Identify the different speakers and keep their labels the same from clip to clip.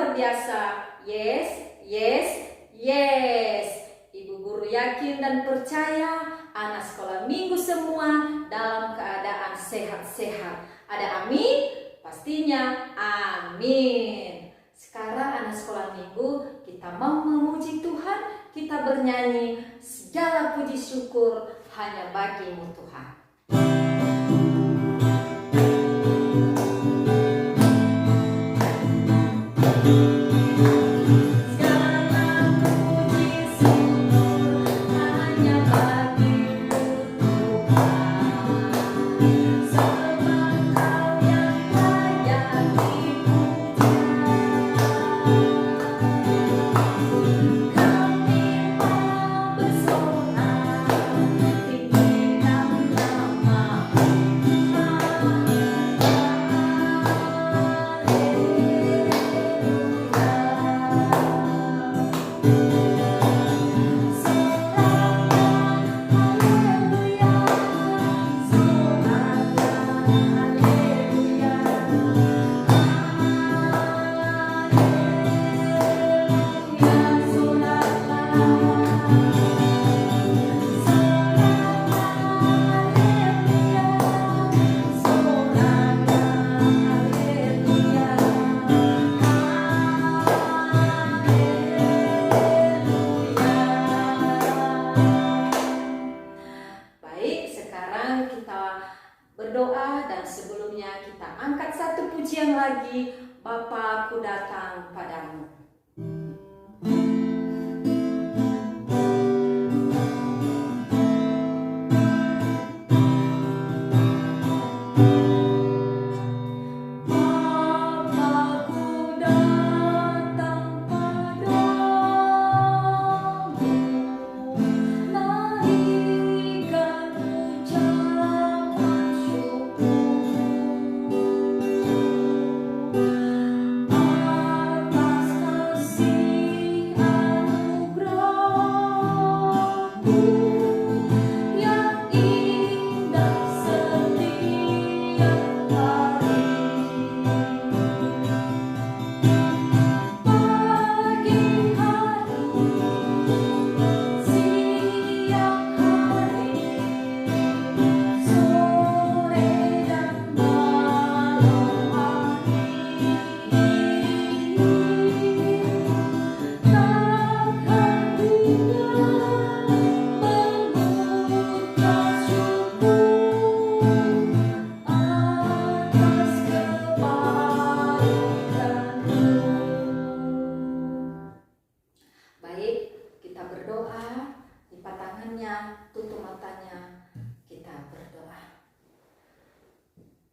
Speaker 1: luar biasa. Yes, yes, yes. Ibu guru yakin dan percaya anak sekolah minggu semua dalam keadaan sehat-sehat. Ada amin? Pastinya amin. Sekarang anak sekolah minggu kita mau memuji Tuhan, kita bernyanyi segala puji syukur hanya bagimu Tuhan. Berdoa dan sebelumnya kita angkat satu pujian lagi, Bapa aku datang padamu.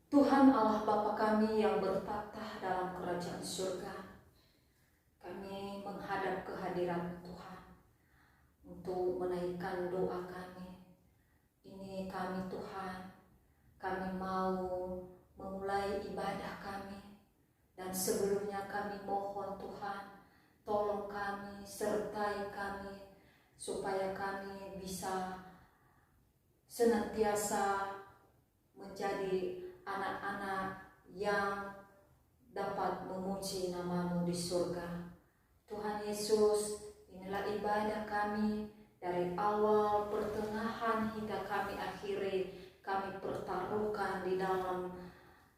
Speaker 1: Tuhan Allah Bapa kami yang bertata dalam kerajaan surga, kami menghadap kehadiran Tuhan untuk menaikkan doa kami. Ini kami Tuhan, kami mau memulai ibadah kami, dan sebelumnya kami mohon Tuhan, tolong kami, sertai kami, supaya kami bisa senantiasa menjadi anak-anak yang dapat memuji nama-Mu di surga. Tuhan Yesus, inilah ibadah kami dari awal, pertengahan hingga kami akhiri, kami pertaruhkan di dalam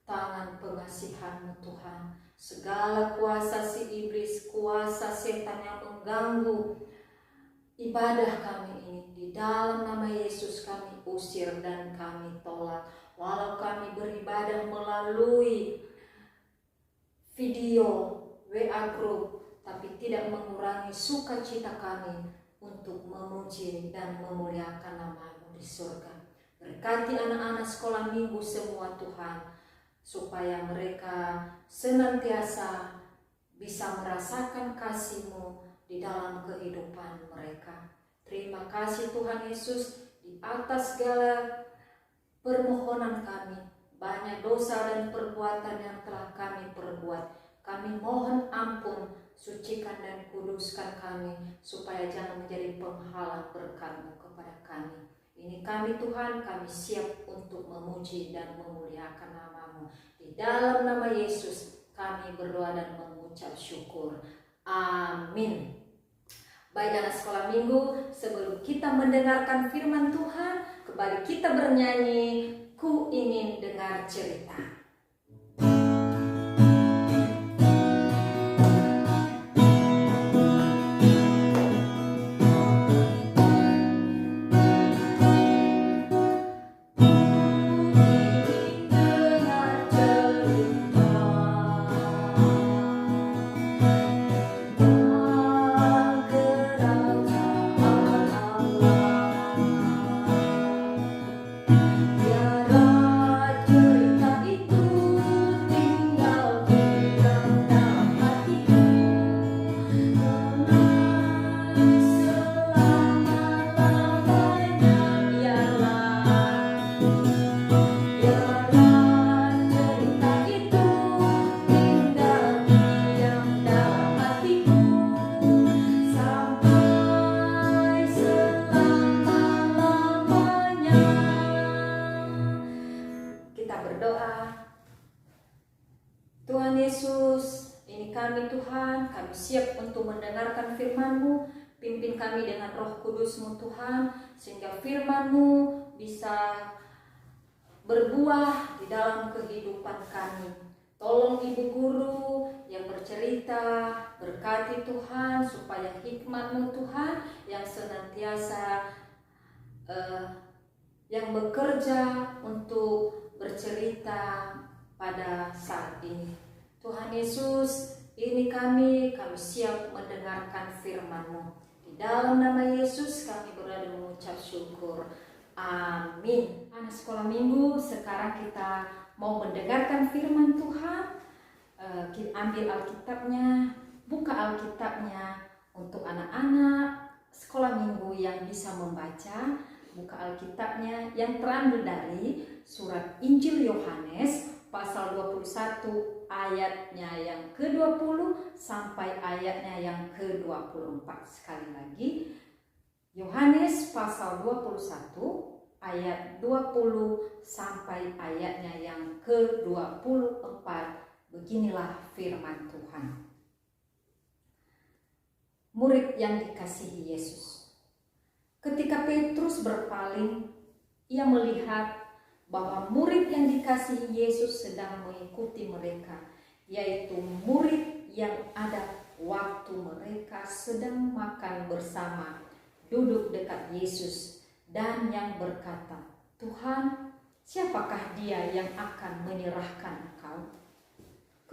Speaker 1: tangan pengasihan-Mu Tuhan. Segala kuasa si iblis, kuasa setan yang mengganggu ibadah kami ini, di dalam nama Yesus kami usir dan kami tolak. Walau kami beribadah melalui video WA group, tapi tidak mengurangi sukacita kami untuk memuji dan memuliakan nama-Mu di surga. Berkati anak-anak sekolah minggu semua Tuhan, supaya mereka senantiasa bisa merasakan kasih-Mu di dalam kehidupan mereka. Terima kasih Tuhan Yesus, di atas segala permohonan kami, banyak dosa dan perbuatan yang telah kami perbuat. Kami mohon ampun, sucikan dan kuduskan kami, supaya jangan menjadi penghalang berkat-Mu kepada kami. Ini kami Tuhan, kami siap untuk memuji dan memuliakan nama-Mu. Di dalam nama Yesus kami berdoa dan mengucap syukur. Amin. Baik anak sekolah minggu, sebelum kita mendengarkan firman Tuhan, kembali kita bernyanyi, Ku Ingin Dengar Cerita. Tuhan Yesus, ini kami Tuhan, kami siap untuk mendengarkan firman-Mu. Pimpin kami dengan Roh Kudus-Mu Tuhan, sehingga firman-Mu bisa berbuah di dalam kehidupan kami. Tolong Ibu Guru yang bercerita, berkati Tuhan, supaya hikmat-Mu Tuhan yang senantiasa yang bekerja untuk bercerita pada saat ini. Tuhan Yesus, ini kami siap mendengarkan firman-Mu. Di dalam nama Yesus kami berdoa dan mengucap syukur. Amin. Anak sekolah minggu, sekarang kita mau mendengarkan firman Tuhan. Ambil Alkitabnya, buka Alkitabnya untuk anak-anak sekolah minggu yang bisa membaca. Buka Alkitabnya yang terambil dari surat Injil Yohanes pasal 21 ayatnya yang ke-20 sampai ayatnya yang ke-24. Sekali lagi, Yohanes pasal 21 ayat 20 sampai ayatnya yang ke-24. Beginilah firman Tuhan. Murid yang dikasihi Yesus. Ketika Petrus berpaling, ia melihat bahwa murid yang dikasihi Yesus sedang mengikuti mereka, yaitu murid yang ada waktu mereka sedang makan bersama, duduk dekat Yesus, dan yang berkata, Tuhan, siapakah dia yang akan menyerahkan Engkau?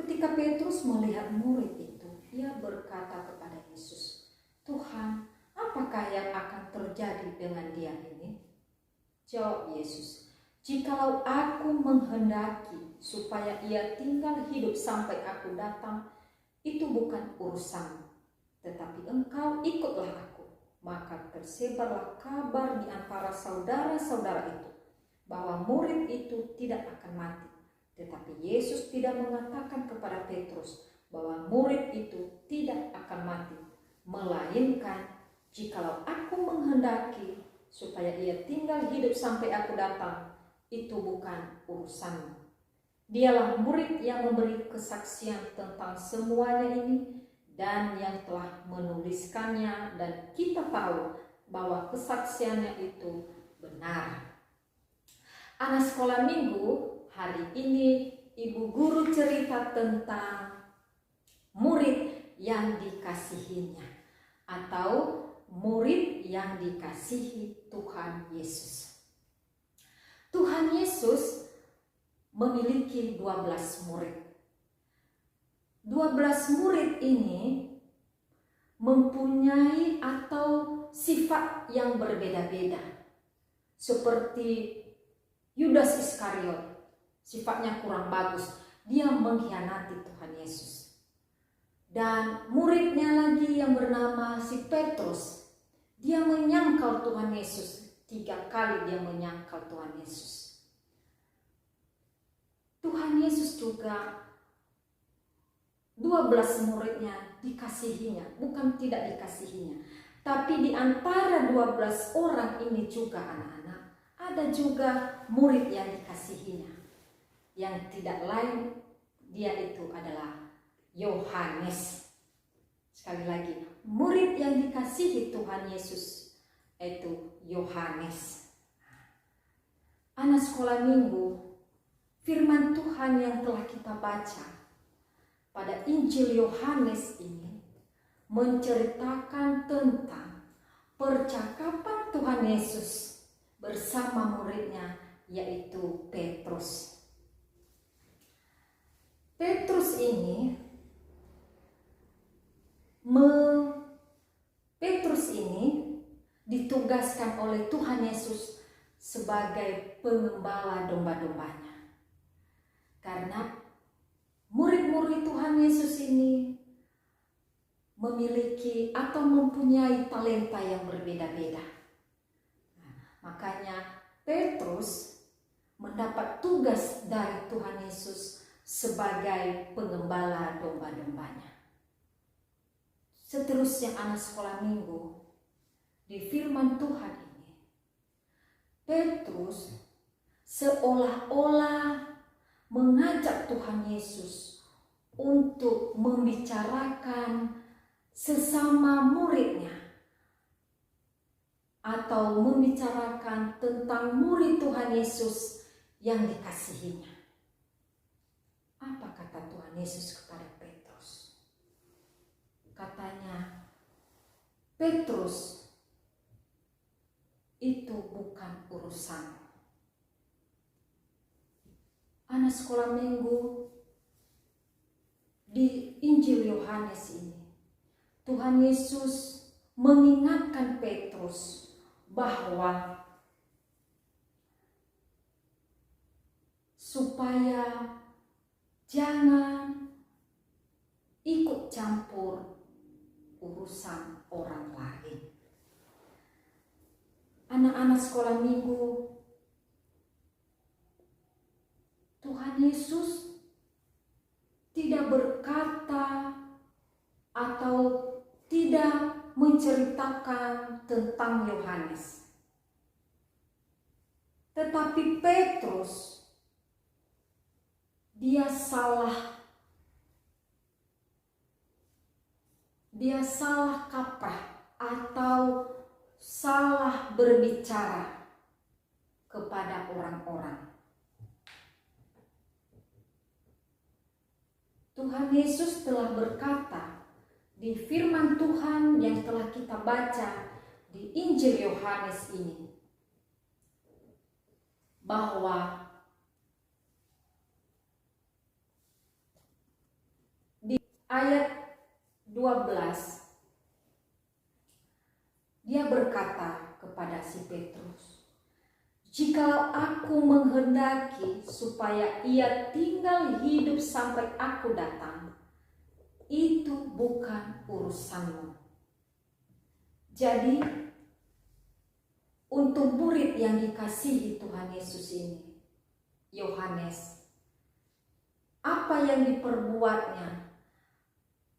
Speaker 1: Ketika Petrus melihat murid itu, ia berkata kepada Yesus, Tuhan, apakah yang akan terjadi dengan dia ini? Jawab Yesus, jikalau aku menghendaki supaya ia tinggal hidup sampai aku datang, itu bukan urusanmu. Tetapi engkau ikutlah aku. Maka tersebarlah kabar di antara saudara-saudara itu, bahwa murid itu tidak akan mati. Tetapi Yesus tidak mengatakan kepada Petrus bahwa murid itu tidak akan mati, melainkan jikalau aku menghendaki supaya ia tinggal hidup sampai aku datang, itu bukan urusanmu. Dialah murid yang memberi kesaksian tentang semuanya ini dan yang telah menuliskannya, dan kita tahu bahwa kesaksiannya itu benar. Anak sekolah minggu, hari ini Ibu Guru cerita tentang murid yang dikasihinya, atau murid yang dikasihi Tuhan Yesus. Tuhan Yesus memiliki 12 murid. 12 murid ini mempunyai atau sifat yang berbeda-beda. Seperti Yudas Iskariot, sifatnya kurang bagus. Dia mengkhianati Tuhan Yesus. Dan muridnya lagi yang bernama si Petrus, dia menyangkal Tuhan Yesus. 3 kali dia menyangkal Tuhan Yesus. Tuhan Yesus juga 12 muridnya dikasihinya, bukan tidak dikasihinya. Tapi di antara 12 orang ini juga anak-anak, ada juga murid yang dikasihinya, yang tidak lain dia itu adalah Yohanes. Sekali lagi, murid yang dikasihi Tuhan Yesus itu Yohanes. Anak sekolah minggu, firman Tuhan yang telah kita baca pada Injil Yohanes ini menceritakan tentang percakapan Tuhan Yesus bersama muridnya, yaitu Petrus. Petrus ini ditugaskan oleh Tuhan Yesus sebagai pengembala domba-dombanya. Karena murid-murid Tuhan Yesus ini memiliki atau mempunyai talenta yang berbeda-beda. Makanya Petrus mendapat tugas dari Tuhan Yesus sebagai pengembala domba-dombanya. Seterusnya anak sekolah minggu, di firman Tuhan ini, Petrus seolah-olah mengajak Tuhan Yesus untuk membicarakan sesama muridnya atau membicarakan tentang murid Tuhan Yesus yang dikasihinya. Apa kata Tuhan Yesus kepada Petrus? Katanya, Petrus, itu bukan urusanmu. Anak sekolah minggu, di Injil Yohanes ini, Tuhan Yesus mengingatkan Petrus bahwa supaya jangan ikut campur urusan orang lain. Anak-anak sekolah minggu, Tuhan Yesus tidak berkata atau tidak menceritakan tentang Yohanes. Tetapi Petrus, dia salah kaprah atau salah berbicara kepada orang-orang. Tuhan Yesus telah berkata di firman Tuhan yang telah kita baca di Injil Yohanes ini, bahwa di ayat 12 dia berkata kepada si Petrus, "Jikalau aku menghendaki supaya ia tinggal hidup sampai aku datang, itu bukan urusanmu." Jadi, untuk murid yang dikasihi Tuhan Yesus ini, Yohanes, apa yang diperbuatnya,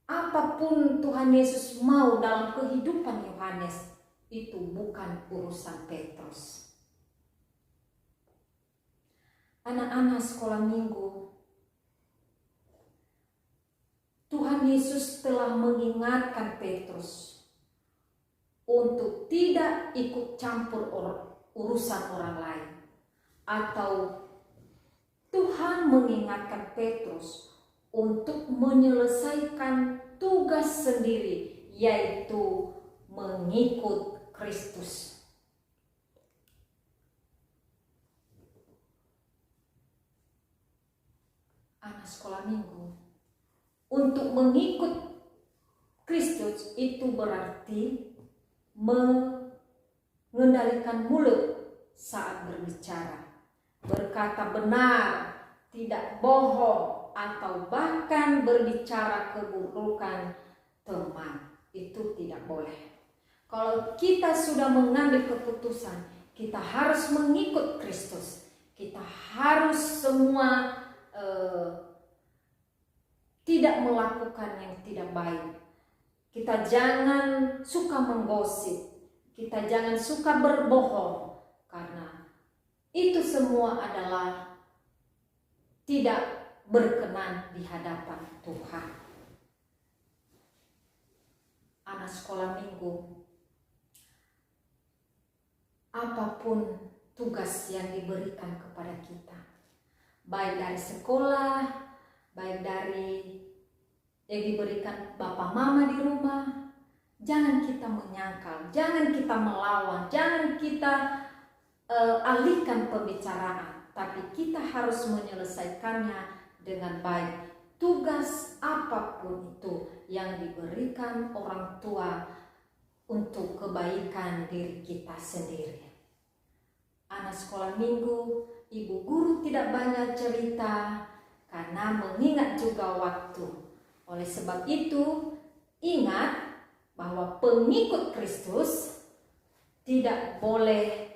Speaker 1: apapun Tuhan Yesus mau dalam kehidupan Yohanes, itu bukan urusan Petrus. Anak-anak sekolah minggu, Tuhan Yesus telah mengingatkan Petrus untuk tidak ikut campur urusan orang lain. Atau Tuhan mengingatkan Petrus untuk menyelesaikan tugas sendiri, yaitu mengikut Kristus. Anak sekolah minggu, untuk mengikut Kristus itu berarti mengendalikan mulut saat berbicara, berkata benar, tidak bohong, atau bahkan berbicara keburukan teman. Itu tidak boleh. Kalau kita sudah mengambil keputusan, kita harus mengikut Kristus. Kita harus semua tidak melakukan yang tidak baik. Kita jangan suka menggosip. Kita jangan suka berbohong. Karena itu semua adalah tidak berkenan di hadapan Tuhan. Anak sekolah minggu, apapun tugas yang diberikan kepada kita, baik dari sekolah, baik dari yang diberikan bapak mama di rumah, jangan kita menyangkal, jangan kita melawan, jangan kita alihkan pembicaraan, tapi kita harus menyelesaikannya dengan baik. Tugas apapun itu yang diberikan orang tua untuk kebaikan diri kita sendiri. Anak sekolah minggu, ibu guru tidak banyak cerita karena mengingat juga waktu. Oleh sebab itu, ingat bahwa pengikut Kristus tidak boleh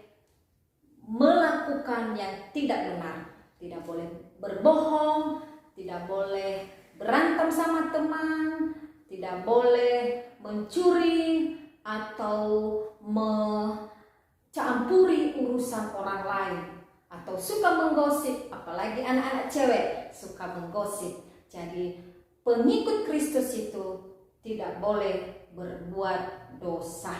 Speaker 1: melakukan yang tidak benar, tidak boleh berbohong, tidak boleh berantem sama teman, tidak boleh mencuri atau mencampuri urusan orang lain, atau suka menggosip, apalagi anak-anak cewek suka menggosip. Jadi pengikut Kristus itu tidak boleh berbuat dosa.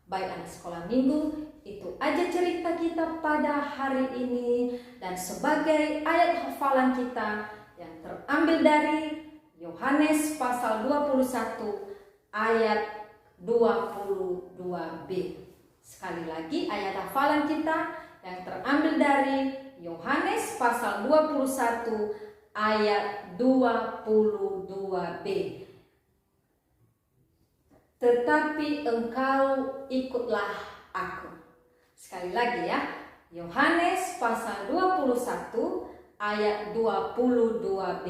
Speaker 1: Baik anak sekolah minggu, itu aja cerita kita pada hari ini, dan sebagai ayat hafalan kita yang terambil dari Yohanes pasal 21 ayat 22b. Sekali lagi ayat hafalan kita yang terambil dari Yohanes pasal 21 ayat 22b. Tetapi engkau ikutlah aku. Sekali lagi ya, Yohanes pasal 21 ayat 22b.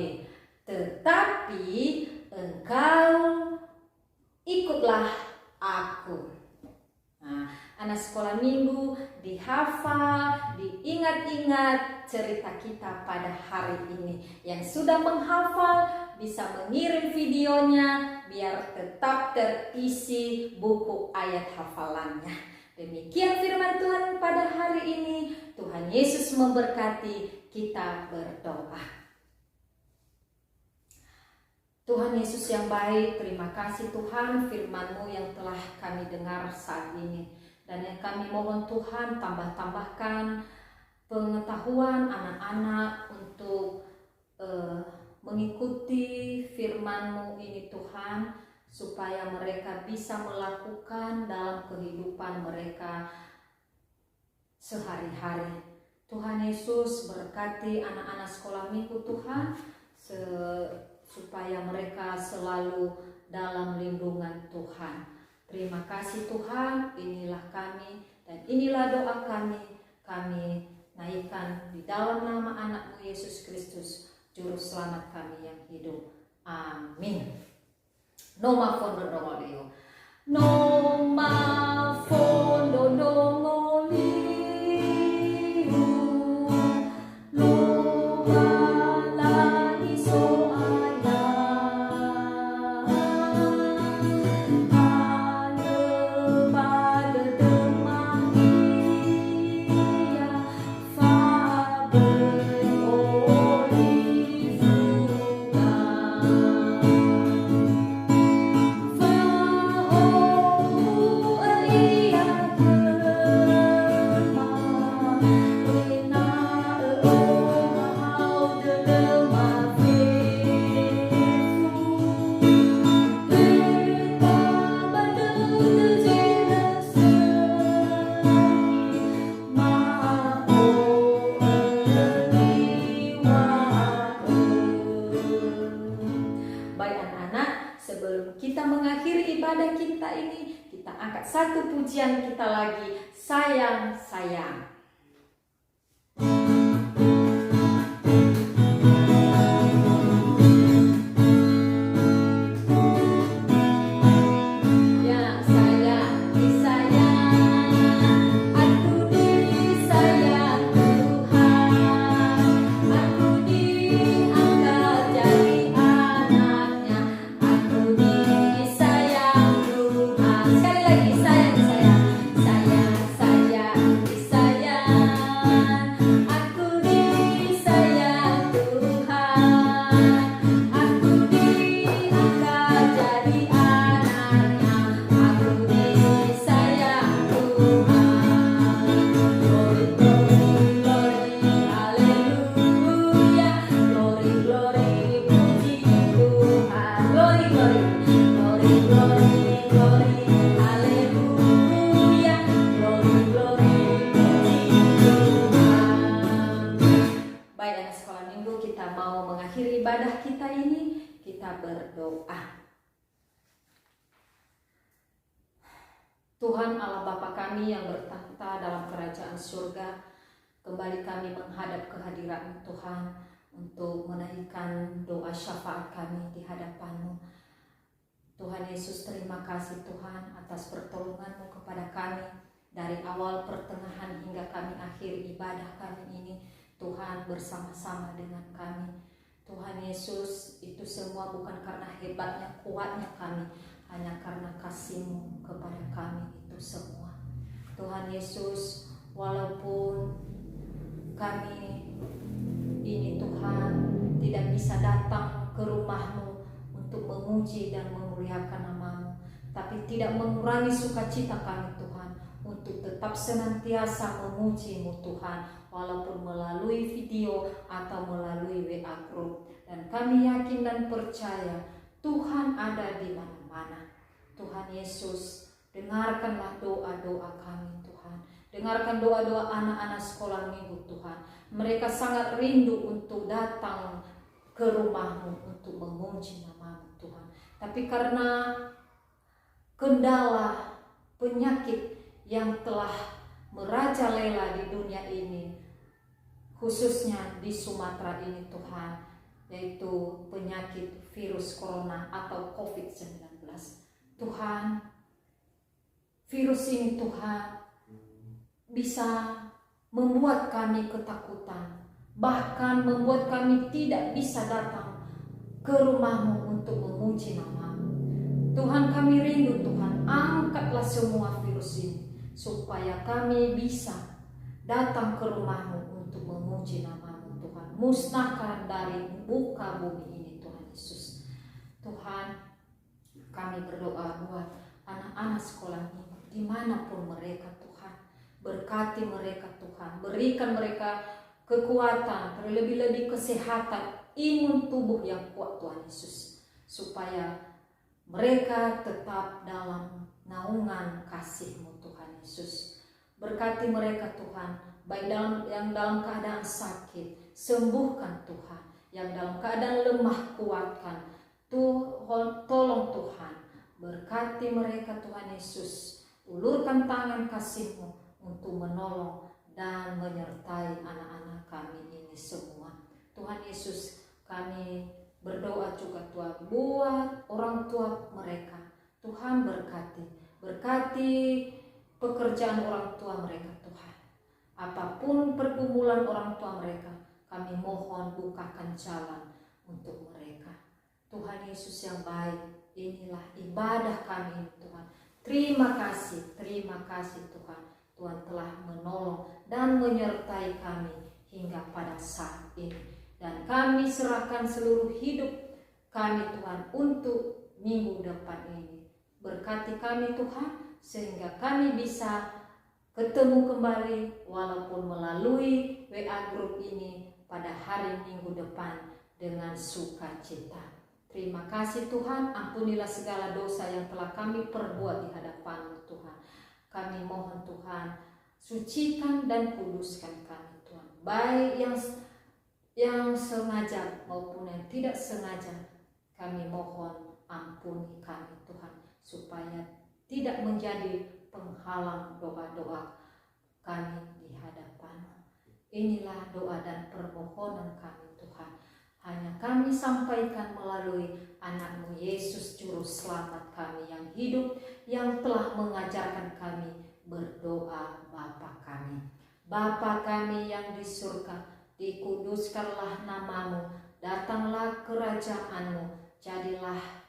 Speaker 1: Tetapi engkau ikutlah aku. Nah, anak sekolah minggu, dihafal, diingat-ingat cerita kita pada hari ini. Yang sudah menghafal bisa mengirim videonya biar tetap terisi buku ayat hafalannya. Demikian firman Tuhan pada hari ini. Tuhan Yesus memberkati. Kita berdoa. Tuhan Yesus yang baik, terima kasih Tuhan firman-Mu yang telah kami dengar saat ini. Dan yang kami mohon Tuhan, tambah-tambahkan pengetahuan anak-anak untuk mengikuti firman-Mu ini Tuhan, supaya mereka bisa melakukan dalam kehidupan mereka sehari-hari. Tuhan Yesus berkati anak-anak sekolah minggu Tuhan, supaya mereka selalu dalam lindungan Tuhan. Terima kasih Tuhan, inilah kami dan inilah doa kami. Kami naikkan di dalam nama anak-Mu Yesus Kristus, Juru Selamat kami yang hidup. Amin. Noma fondo dongolio. Noma fondo dongolio. Satu pujian kita lagi, sayang sayang. Sayang, sayang, sayang, ibadah kita ini, kita berdoa. Tuhan Allah Bapa kami yang bertahta dalam kerajaan surga, kembali kami menghadap kehadiran Tuhan untuk menaikkan doa syafaat kami di hadapan-Mu. Tuhan Yesus, terima kasih Tuhan atas pertolongan-Mu kepada kami dari awal, pertengahan hingga kami akhir ibadah kami ini. Tuhan bersama-sama dengan kami. Tuhan Yesus, itu semua bukan karena hebatnya, kuatnya kami, hanya karena kasih-Mu kepada kami itu semua. Tuhan Yesus, walaupun kami ini Tuhan tidak bisa datang ke rumah-Mu untuk memuji dan memuliakan nama-Mu, tapi tidak mengurangi sukacita kami Tuhan untuk tetap senantiasa memuji-Mu Tuhan, walaupun melalui video atau melalui WA group. Dan kami yakin dan percaya Tuhan ada di mana-mana. Tuhan Yesus, dengarkanlah doa-doa kami Tuhan. Dengarkan doa-doa anak-anak sekolah minggu Tuhan. Mereka sangat rindu untuk datang ke rumah-Mu untuk memuji nama-Mu Tuhan. Tapi karena kendala penyakit yang telah merajalela di dunia ini, khususnya di Sumatera ini Tuhan, yaitu penyakit virus corona atau COVID-19. Tuhan, virus ini Tuhan bisa membuat kami ketakutan, bahkan membuat kami tidak bisa datang ke rumah-Mu untuk memuji nama-Mu. Tuhan, kami rindu Tuhan, angkatlah semua virus ini supaya kami bisa datang ke rumah-Mu untuk memuji nama-Mu Tuhan. Musnahkan dari muka bumi ini Tuhan Yesus. Tuhan, kami berdoa buat anak-anak sekolah minggu dimanapun mereka Tuhan. Berkati mereka Tuhan, berikan mereka kekuatan, terlebih-lebih kesehatan, imun tubuh yang kuat Tuhan Yesus, supaya mereka tetap dalam naungan kasih-Mu Tuhan Yesus. Berkati mereka Tuhan, baik yang dalam keadaan sakit, sembuhkan Tuhan, yang dalam keadaan lemah kuatkan. Tolong Tuhan, berkati mereka Tuhan Yesus, ulurkan tangan kasih-Mu untuk menolong dan menyertai anak-anak kami ini semua. Tuhan Yesus, kami berdoa juga Tuhan buat orang tua mereka. Tuhan berkati pekerjaan orang tua mereka Tuhan. Apapun pergumulan orang tua mereka, kami mohon bukakan jalan untuk mereka. Tuhan Yesus yang baik, inilah ibadah kami Tuhan. Terima kasih Tuhan. Tuhan telah menolong dan menyertai kami hingga pada saat ini. Dan kami serahkan seluruh hidup kami Tuhan untuk minggu depan ini. Berkati kami Tuhan, sehingga kami bisa ketemu kembali walaupun melalui WA group ini pada hari minggu depan dengan sukacita. Terima kasih Tuhan, ampunilah segala dosa yang telah kami perbuat di hadapan-Mu Tuhan. Kami mohon Tuhan, sucikan dan kuduskan kami Tuhan, baik yang sengaja maupun yang tidak sengaja. Kami mohon ampuni kami Tuhan, supaya tidak menjadi penghalang doa-doa kami di hadapan-Mu. Inilah doa dan permohonan kami Tuhan. Hanya kami sampaikan melalui anak-Mu Yesus Juru Selamat kami yang hidup, yang telah mengajarkan kami berdoa Bapa kami. Bapa kami yang di surga, dikuduskanlah nama-Mu, datanglah kerajaan-Mu, jadilah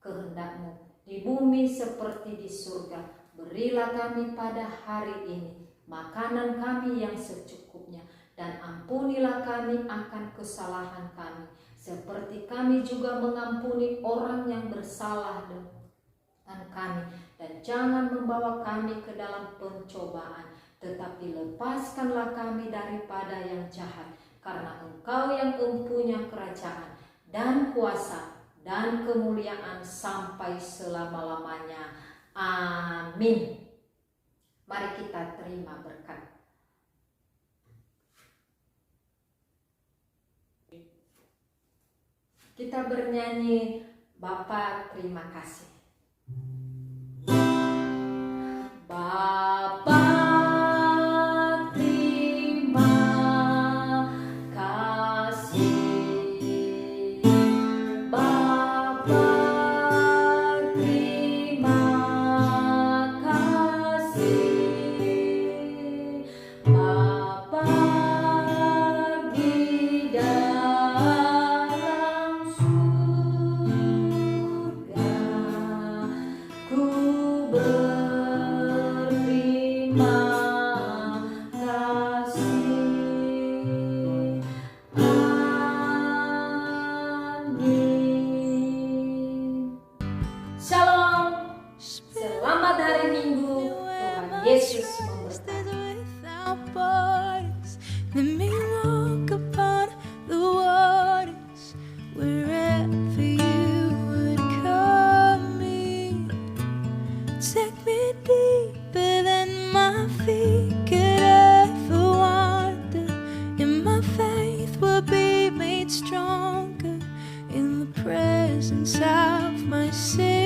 Speaker 1: kehendak-Mu di bumi seperti di surga. Berilah kami pada hari ini makanan kami yang secukupnya, dan ampunilah kami akan kesalahan kami, seperti kami juga mengampuni orang yang bersalah dengan kami. Dan jangan membawa kami ke dalam pencobaan, tetapi lepaskanlah kami daripada yang jahat. Karena Engkau yang mempunyai kerajaan dan kuasa dan kemuliaan sampai selama-lamanya. Amin. Mari kita terima berkat. Kita bernyanyi Bapa terima kasih. Bapa terima kasih. Bapa terima kasih. Bapa di dalam surga, ku berterima kasih. Amin. Shalom. Selamat hari Minggu. Tuhan Yesus memberkati.
Speaker 2: Without borders, let me walk upon the waters wherever you would call me. Take me deeper than my feet could ever wander, and my faith will be made stronger in the presence of my Savior.